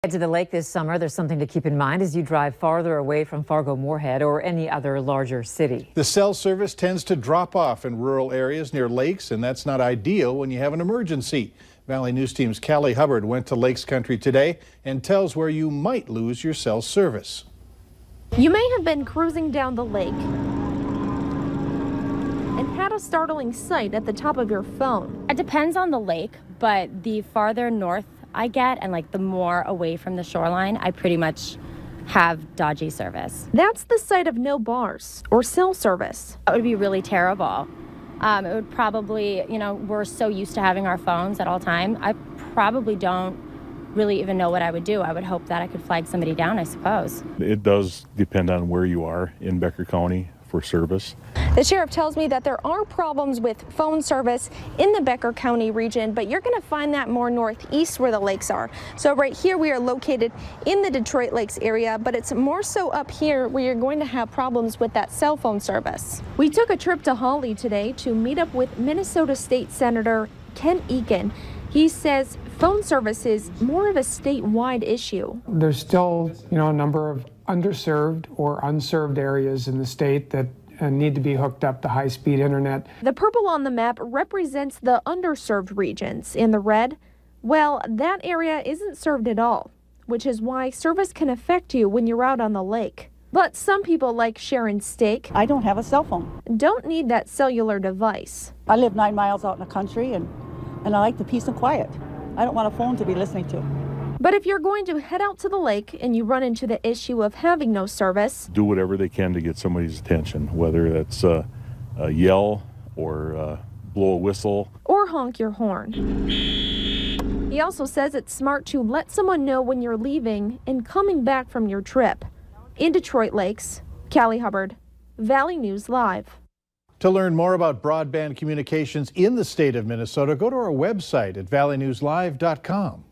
Head to the lake this summer. There's something to keep in mind as you drive farther away from Fargo-Moorhead or any other larger city. The cell service tends to drop off in rural areas near lakes, and that's not ideal when you have an emergency. Valley News Team's Callie Hubbard went to Lakes Country today and tells where you might lose your cell service. You may have been cruising down the lake and had a startling sight at the top of your phone. It depends on the lake, but the farther north I get and the more away from the shoreline, I pretty much have dodgy service. That's the sight of no bars or cell service. That would be really terrible. It would probably, we're so used to having our phones at all time. I probably don't really even know what I would do. I would hope that I could flag somebody down, I suppose. It does depend on where you are in Becker County for service. The sheriff tells me that there are problems with phone service in the Becker County region, but you're going to find that more northeast where the lakes are. So right here we are located in the Detroit Lakes area, but it's more so up here where you're going to have problems with that cell phone service. We took a trip to Hawley today to meet up with Minnesota State Senator Ken Eakin. He says phone service is more of a statewide issue. There's still, a number of underserved or unserved areas in the state that need to be hooked up to high-speed internet. The purple on the map represents the underserved regions. In the red, well, that area isn't served at all, which is why service can affect you when you're out on the lake. But some people, like Sharon Stake, I don't have a cell phone. Don't need that cellular device. I live 9 miles out in the country and I like the peace and quiet. I don't want a phone to be listening to. But if you're going to head out to the lake and you run into the issue of having no service, do whatever they can to get somebody's attention, whether that's yell or blow a whistle or honk your horn. He also says it's smart to let someone know when you're leaving and coming back from your trip. In Detroit Lakes, Callie Hubbard, Valley News Live. To learn more about broadband communications in the state of Minnesota, go to our website at valleynewslive.com.